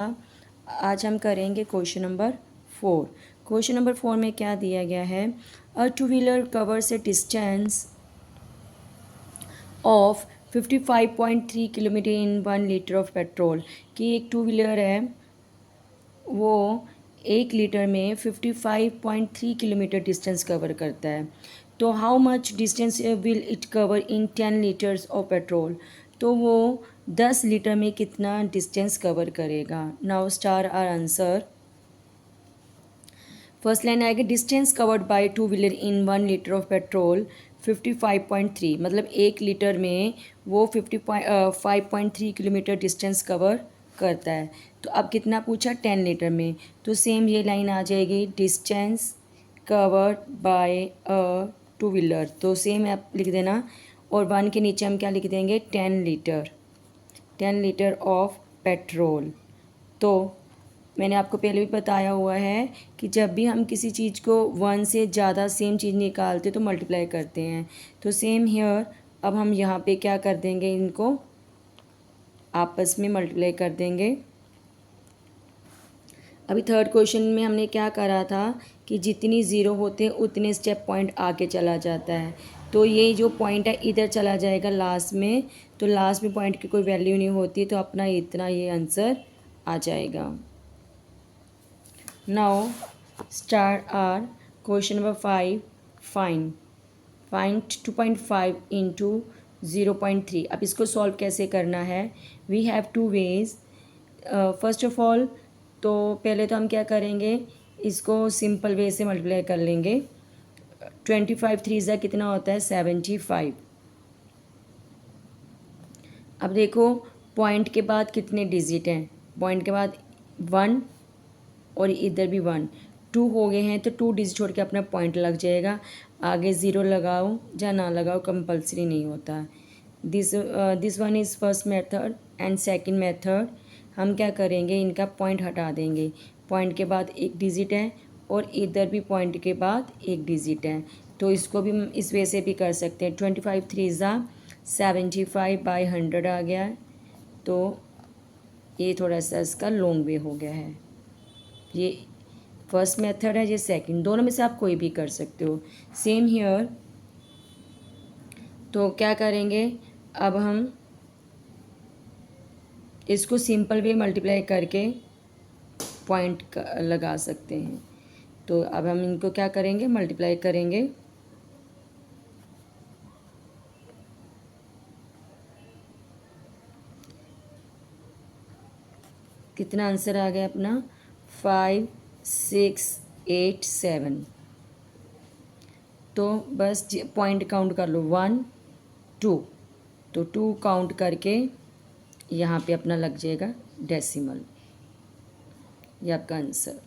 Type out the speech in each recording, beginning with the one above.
आज हम करेंगे क्वेश्चन नंबर 4। क्वेश्चन नंबर 4 में क्या दिया गया है, a two wheeler covers a distance of 55.3 kilometre in 1 litre of petrol. कि एक टू व्हीलर है वो 1 लीटर में 55.3 किलोमीटर डिस्टेंस कवर करता है। तो how much distance will it cover in 10 litres of petrol. तो वो 10 लीटर में कितना डिस्टेंस कवर करेगा। Now star our answer. First line आएगी, distance covered by two wheeler in 1 litre of petrol 55.3, मतलब 1 लीटर में वो 5.3 किलोमीटर डिस्टेंस कवर करता है। तो अब कितना पूछा, 10 लीटर में, तो सेम ये लाइन आ जाएगी, डिस्टेंस कवर्ड बाय अ टू व्हीलर, तो सेम आप लिख देना। और 1 के नीचे हम क्या लिख देंगे, 10 लीटर ऑफ पेट्रोल। तो मैंने आपको पहले भी बताया हुआ है कि जब भी हम किसी चीज़ को 1 से ज़्यादा सेम चीज़ निकालते तो मल्टीप्लाई करते हैं। तो सेम हियर, अब हम यहाँ पे क्या कर देंगे, इनको आपस में मल्टीप्लाई कर देंगे। अभी थर्ड क्वेश्चन में हमने क्या करा था कि जितनी ज़ीरो होते हैं उतने स्टेप पॉइंट आगे चला जाता है। तो ये जो पॉइंट है इधर चला जाएगा लास्ट में, तो लास्ट में पॉइंट की कोई वैल्यू नहीं होती, तो अपना इतना ये आंसर आ जाएगा। Now star our question number 5, find 2.5 into 0.3। अब इसको सॉल्व कैसे करना है, we have two ways. First of all तो पहले तो हम क्या करेंगे, इसको सिंपल वे से मल्टीप्लाई कर लेंगे। 25 3 ज़ा कितना होता है, 75। अब देखो पॉइंट के बाद कितने डिजिट हैं, पॉइंट के बाद 1 और इधर भी 1, 2 हो गए हैं, तो 2 डिजिट छोड़ के अपना पॉइंट लग जाएगा। आगे ज़ीरो लगाओ या ना लगाओ, कंपलसरी नहीं होता। This one is first method and second method. हम क्या करेंगे, इनका पॉइंट हटा देंगे। पॉइंट के बाद एक डिजिट है और इधर भी पॉइंट के बाद एक डिजिट है, तो इसको भी हम इस वे से भी कर सकते हैं। 25 3 ज़ा 75 बाई 100 आ गया है, तो ये थोड़ा सा इसका लॉन्ग वे हो गया है। ये फर्स्ट मेथड है, ये सेकंड, दोनों में से आप कोई भी कर सकते हो। सेम हियर, तो क्या करेंगे, अब हम इसको सिंपल वे मल्टीप्लाई करके पॉइंट लगा सकते हैं। तो अब हम इनको क्या करेंगे, मल्टीप्लाई करेंगे। कितना आंसर आ गया अपना, 5 6 8 7। तो बस पॉइंट काउंट कर लो, 1 2, तो 2 काउंट करके यहाँ पे अपना लग जाएगा डेसिमल। ये आपका आंसर।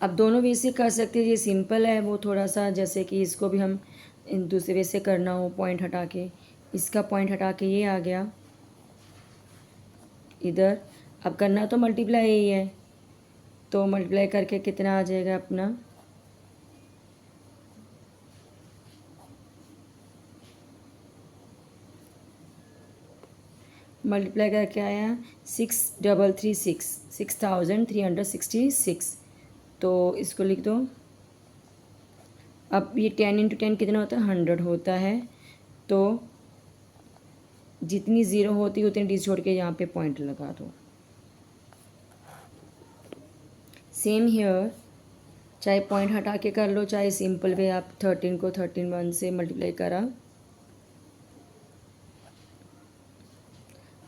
अब दोनों वे से कर सकते हैं, ये सिंपल है, वो थोड़ा सा जैसे कि इसको भी हम दूसरे वे से करना हो, पॉइंट हटा के, इसका पॉइंट हटा के ये आ गया इधर। अब करना तो मल्टीप्लाई ही है, तो मल्टीप्लाई करके कितना आ जाएगा अपना, मल्टीप्लाई करके आया 6336, 6366। तो इसको लिख दो। अब ये 10 इंटू 10 कितना होता है, 100 होता है। तो जितनी ज़ीरो होती है उतनी डिजिट छोड़ के यहाँ पे पॉइंट लगा दो। सेम हियर, चाहे पॉइंट हटा के कर लो, चाहे सिंपल वे, आप 13 को 13 1 से मल्टीप्लाई करा,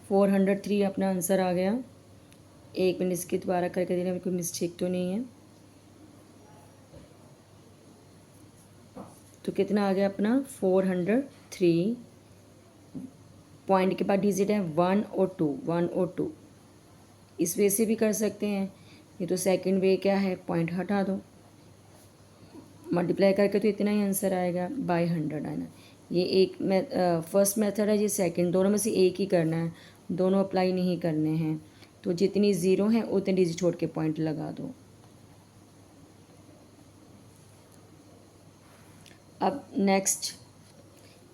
403 अपना आंसर आ गया। एक मिनट इसकी दोबारा करके देना, कोई मिस्टेक तो नहीं है। तो कितना आ गया अपना, 403। पॉइंट के बाद डिजिट है 1 और 2, 1 और 2। इस वे से भी कर सकते हैं। ये तो सेकंड वे क्या है, पॉइंट हटा दो, मल्टीप्लाई करके तो इतना ही आंसर आएगा, बाय 100 आना। ये एक फर्स्ट मेथड है, ये सेकंड, दोनों में से एक ही करना है, दोनों अप्लाई नहीं करने हैं। तो जितनी ज़ीरो हैं उतनी डिजिट छोड़ के पॉइंट लगा दो। अब नेक्स्ट,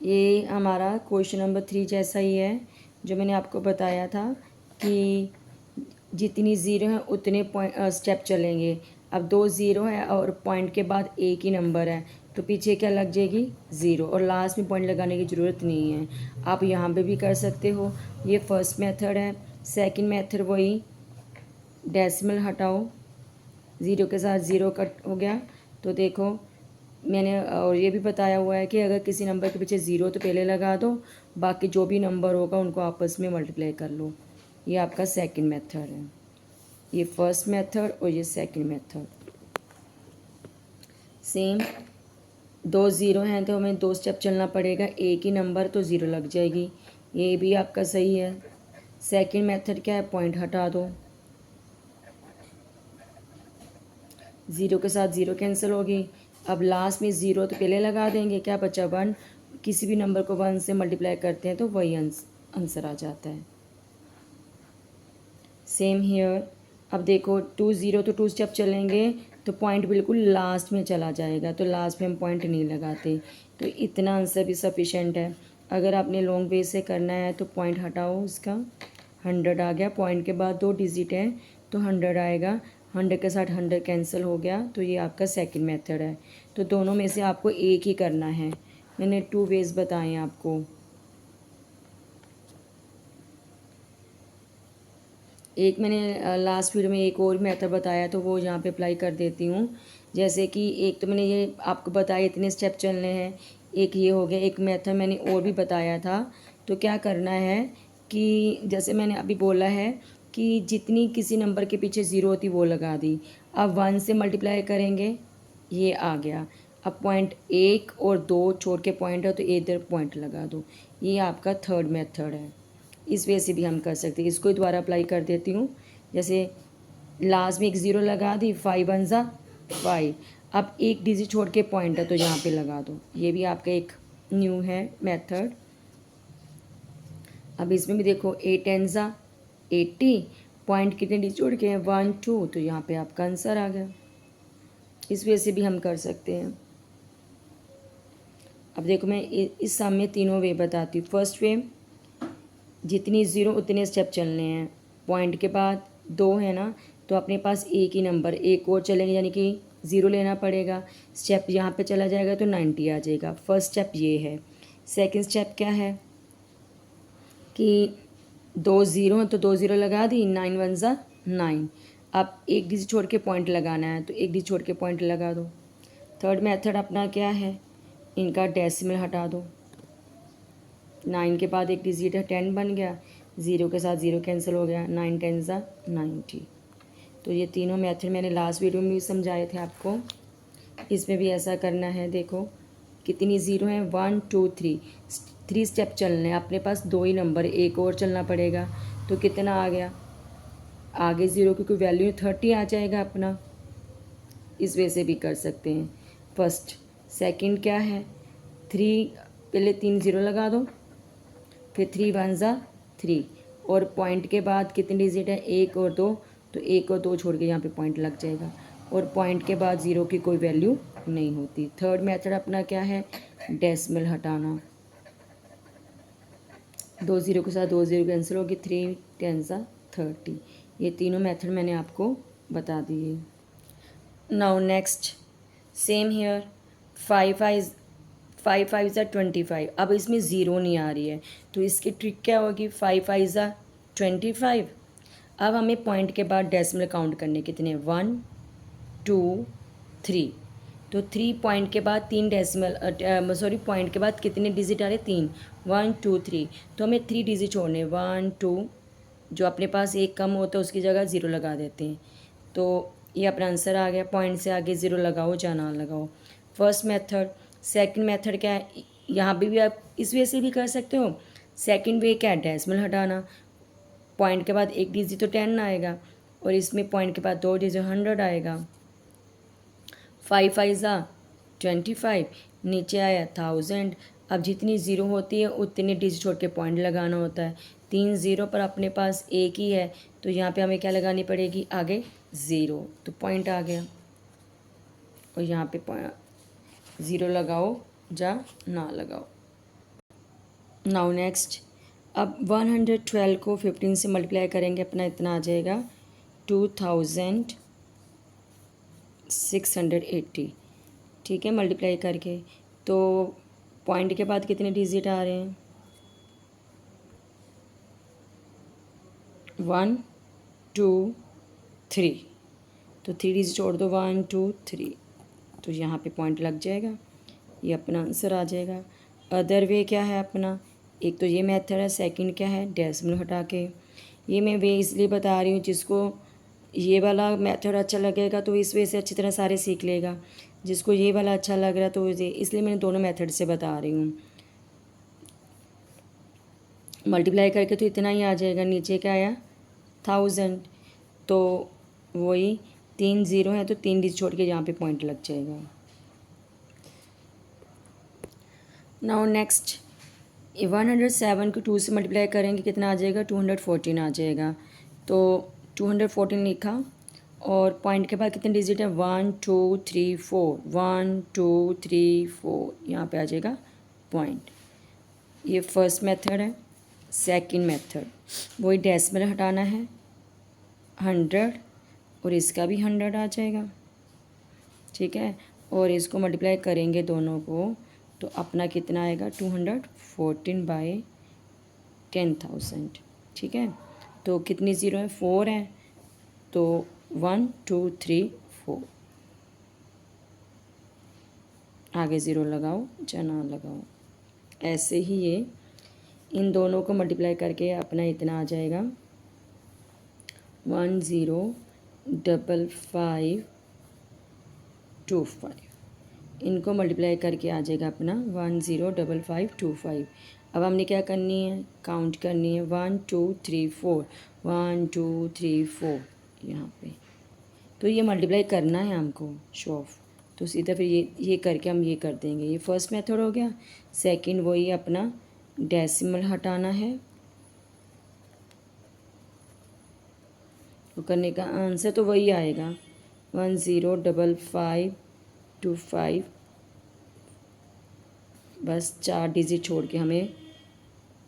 ये हमारा क्वेश्चन नंबर 3 जैसा ही है जो मैंने आपको बताया था कि जितनी ज़ीरो है उतने स्टेप चलेंगे। अब 2 ज़ीरो है और पॉइंट के बाद एक ही नंबर है, तो पीछे क्या लग जाएगी, ज़ीरो, और लास्ट में पॉइंट लगाने की ज़रूरत नहीं है। आप यहाँ पे भी कर सकते हो। ये फर्स्ट मेथड है। सेकंड मेथड वही, डेसिमल हटाओ, ज़ीरो के साथ ज़ीरो कट हो गया। तो देखो मैंने और ये भी बताया हुआ है कि अगर किसी नंबर के पीछे ज़ीरो तो पहले लगा दो, बाकी जो भी नंबर होगा उनको आपस में मल्टीप्लाई कर लो। ये आपका सेकंड मेथड है। ये फर्स्ट मेथड और ये सेकंड मेथड सेम। 2 ज़ीरो हैं तो हमें 2 स्टेप चलना पड़ेगा, एक ही नंबर तो ज़ीरो लग जाएगी। ये भी आपका सही है। सेकंड मेथड क्या है, पॉइंट हटा दो, ज़ीरो के साथ ज़ीरो कैंसिल होगी। अब लास्ट में ज़ीरो तो पहले लगा देंगे, क्या बचा, 1। किसी भी नंबर को 1 से मल्टीप्लाई करते हैं तो वही आंसर आ जाता है। Same here. अब देखो 2 ज़ीरो तो 2 स्टेप चलेंगे तो पॉइंट बिल्कुल लास्ट में चला जाएगा, तो लास्ट में हम पॉइंट नहीं लगाते, तो इतना आंसर भी सफिशेंट है। अगर आपने लॉन्ग वे से करना है तो पॉइंट हटाओ, उसका 100 आ गया, पॉइंट के बाद 2 डिजिट है तो 100 आएगा, 100 के साथ 100 कैंसिल हो गया, तो ये आपका सेकंड मेथड है। तो दोनों में से आपको एक ही करना है। मैंने 2 वेज बताए आपको। एक मैंने लास्ट वीडियो में एक और मेथड बताया तो वो यहाँ पे अप्लाई कर देती हूँ। जैसे कि एक तो मैंने ये आपको बताया इतने स्टेप चलने हैं, एक ये हो गया। एक मेथड मैंने और भी बताया था। तो क्या करना है कि जैसे मैंने अभी बोला है कि जितनी किसी नंबर के पीछे ज़ीरो होती वो लगा दी। अब 1 से मल्टीप्लाई करेंगे, ये आ गया। अब पॉइंट 1 और 2 छोड़ के पॉइंट है तो इधर पॉइंट लगा दो। ये आपका थर्ड मेथड है। इस वजह से भी हम कर सकते हैं। इसको ही दोबारा अप्लाई कर देती हूँ। जैसे लास्ट में एक ज़ीरो लगा दी, 5 1 ज़ा 5। अब एक डिजिट छोड़ के पॉइंट है तो यहाँ पे लगा दो। ये भी आपका एक न्यू है मेथड। अब इसमें भी देखो 8 10 ज़ा 80, पॉइंट कितने डिजिट छोड़ के हैं, 1 2, तो यहाँ पे आपका आंसर आ गया। इस वजह से भी हम कर सकते हैं। अब देखो मैं इस सम में तीनों वे बताती हूँ। फर्स्ट वे, जितनी ज़ीरो उतने स्टेप चलने हैं, पॉइंट के बाद 2 है ना, तो अपने पास एक ही नंबर, एक और चलेंगे, यानी कि ज़ीरो लेना पड़ेगा। स्टेप यहाँ पे चला जाएगा तो 90 आ जाएगा। फर्स्ट स्टेप ये है। सेकंड स्टेप क्या है कि 2 ज़ीरो तो 2 ज़ीरो लगा दी, 9 1 ज़ा 9। अब एक डिजिट छोड़ के पॉइंट लगाना है तो एक डिजिट छोड़ के पॉइंट लगा दो। थर्ड मेथड अपना क्या है, इनका डेसिमल हटा दो। 9 के बाद एक डिजिट है, 10 बन गया, ज़ीरो के साथ ज़ीरो कैंसिल हो गया, 9 10 ज़ा 90। तो ये तीनों मेथड मैंने लास्ट वीडियो में भी समझाए थे आपको। इसमें भी ऐसा करना है। देखो कितनी ज़ीरो हैं, 1 2 3 स्टेप चलने हैं। अपने पास 2 ही नंबर, एक और चलना पड़ेगा, तो कितना आ गया, आगे ज़ीरो की कोई वैल्यू 30 आ जाएगा अपना। इस वजह से भी कर सकते हैं। फर्स्ट सेकंड क्या है, 3, पहले 3 ज़ीरो लगा दो, फिर 3 1 ज़ा 3, और पॉइंट के बाद कितने डिजिट है, 1 और 2, तो 1 और 2 छोड़ के यहाँ पे पॉइंट लग जाएगा, और पॉइंट के बाद ज़ीरो की कोई वैल्यू नहीं होती। थर्ड मेथड अपना क्या है, डेसिमल हटाना। 2 ज़ीरो के साथ 2 ज़ीरो कैंसिल होगी, 3 10 ज़ा 30। ये तीनों मेथड मैंने आपको बता दिए। नाउ नेक्स्ट, सेम हियर, 5 5 ज़ा 25। अब इसमें ज़ीरो नहीं आ रही है तो इसकी ट्रिक क्या होगी, 5 5 ज़ा 25। अब हमें पॉइंट के बाद डेसिमल काउंट करने कितने, 1 2 3। तो 3 पॉइंट के बाद 3 डेसिमल सॉरी पॉइंट के बाद कितने डिजिट आ रहे, 3, 1 2 3। तो हमें 3 डिजिट छोड़ने, 1 2, जो अपने पास एक कम होता है उसकी जगह ज़ीरो लगा देते हैं। तो ये अपना आंसर आ गया। पॉइंट से आगे ज़ीरो लगाओ या ना लगाओ, फर्स्ट मेथड। सेकंड मेथड क्या है, यहाँ भी आप इस वे से भी कर सकते हो। सेकंड वे क्या है, डेसिमल हटाना। पॉइंट के बाद एक डिजिट तो 10 आएगा, और इसमें पॉइंट के बाद 2 डिजिट 100 आएगा। 5 5 ज़ा 25, नीचे आया 1000। अब जितनी ज़ीरो होती है उतने डिजिट छोड़ के पॉइंट लगाना होता है। 3 ज़ीरो पर अपने पास एक ही है, तो यहाँ पे हमें क्या लगानी पड़ेगी, आगे ज़ीरो, तो पॉइंट आ गया। और यहाँ पे ज़ीरो लगाओ या ना लगाओ। नाउ नेक्स्ट, अब 112 को 15 से मल्टीप्लाई करेंगे, अपना इतना आ जाएगा 2680। ठीक है, मल्टीप्लाई करके। तो पॉइंट के बाद कितने डिजिट आ रहे हैं? 1 2 3। तो 3 डिजिट छोड़ दो, 1 2 3, तो यहाँ पे पॉइंट लग जाएगा, ये अपना आंसर आ जाएगा। अदर वे क्या है अपना? एक तो ये मेथड है, सेकंड क्या है? डेसिमल हटा के। ये मैं वे इसलिए बता रही हूँ, जिसको ये वाला मेथड अच्छा लगेगा तो इस वे से अच्छी तरह सारे सीख लेगा, जिसको ये वाला अच्छा लग रहा है तो इसलिए मैंने दोनों मेथड से बता रही हूँ। मल्टीप्लाई करके तो इतना ही आ जाएगा, नीचे क्या आया? 1000। तो वही 3 ज़ीरो है तो 3 डिजिट छोड़ के यहाँ पे पॉइंट लग जाएगा। नाउ नेक्स्ट 107 को 2 से मल्टीप्लाई करेंगे, कितना आ जाएगा? 214 आ जाएगा। तो 214 लिखा, और पॉइंट के बाद कितने डिजिट है? 1 2 3 4, 1 2 3 4, यहाँ पे आ जाएगा पॉइंट। ये फर्स्ट मेथड है। सेकंड मेथड वही डेसिमल हटाना है 100, और इसका भी 100 आ जाएगा। ठीक है, और इसको मल्टीप्लाई करेंगे दोनों को, तो अपना कितना आएगा? 214/10,000। ठीक है, तो कितनी ज़ीरो है? 4 है, तो 1 2 3 4, आगे ज़ीरो लगाओ या ना लगाओ। ऐसे ही ये इन दोनों को मल्टीप्लाई करके अपना इतना आ जाएगा 105525। इनको मल्टीप्लाई करके आ जाएगा अपना 105525। अब हमने क्या करनी है? काउंट करनी है 1 2 3 4, 1 2 3 4 यहाँ पे। तो ये मल्टीप्लाई करना है हमको, शो ऑफ। तो सीधा फिर ये करके हम ये कर देंगे। ये फर्स्ट मेथड हो गया। सेकंड वही अपना डेसिमल हटाना है, तो करने का आंसर तो वही आएगा 105525। बस 4 डिजिट छोड़ के हमें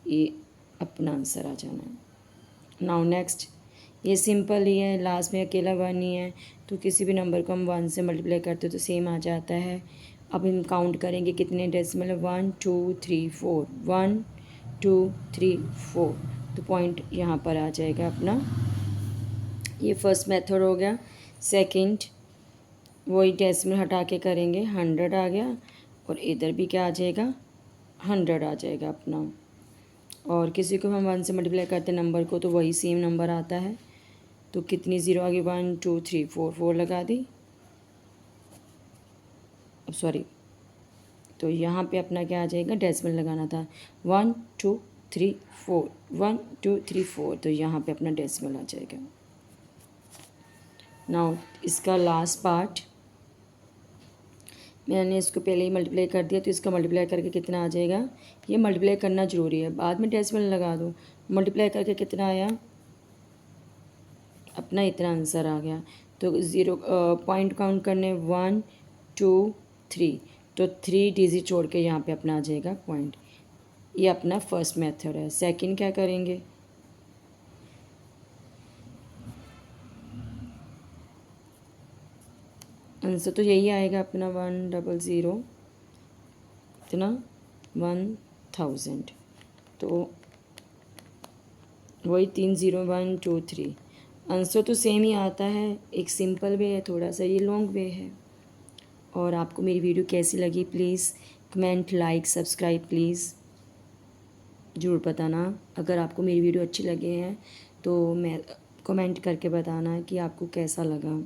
ये अपना आंसर आ जाना है। नाउ नेक्स्ट, ये सिंपल ही है, लास्ट में अकेला 1 ही है, तो किसी भी नंबर को हम 1 से मल्टीप्लाई करते तो सेम आ जाता है। अब हम काउंट करेंगे कितने डेसिमल है? 1 2 3 4, 1 2 3 4, तो पॉइंट यहाँ पर आ जाएगा अपना। ये फर्स्ट मेथड हो गया। सेकंड वही डेसिमल हटा के करेंगे, 100 आ गया, और इधर भी क्या आ जाएगा? 100 आ जाएगा अपना। और किसी को हम 1 से मल्टीप्लाई करते नंबर को, तो वही सेम नंबर आता है। तो कितनी ज़ीरो आ गई? 1 2 3 4, 4 लगा दी। अब सॉरी, तो यहाँ पे अपना क्या आ जाएगा? डेसिमल लगाना था। 1 2 3 4, 1 2 3 4, तो यहाँ पे अपना डेसिमल आ जाएगा। नाउ इसका लास्ट पार्ट, मैंने इसको पहले ही मल्टीप्लाई कर दिया, तो इसका मल्टीप्लाई करके कितना आ जाएगा? ये मल्टीप्लाई करना ज़रूरी है, बाद में डेसिमल लगा दो। मल्टीप्लाई करके कितना आया? अपना इतना आंसर आ गया। तो ज़ीरो पॉइंट काउंट करने 1 2 3, तो 3 डिजिट छोड़ के यहाँ पे अपना आ जाएगा पॉइंट। ये अपना फर्स्ट मेथड है। सेकंड क्या करेंगे? आंसर तो यही आएगा अपना 100 इतना 1000। तो वही 3 0 1 2 3, आंसर तो सेम ही आता है। एक सिंपल वे है, थोड़ा सा ये लॉन्ग वे है। और आपको मेरी वीडियो कैसी लगी please comment like subscribe please ज़रूर बताना। अगर आपको मेरी वीडियो अच्छी लगे हैं तो मैं कमेंट करके बताना कि आपको कैसा लगा।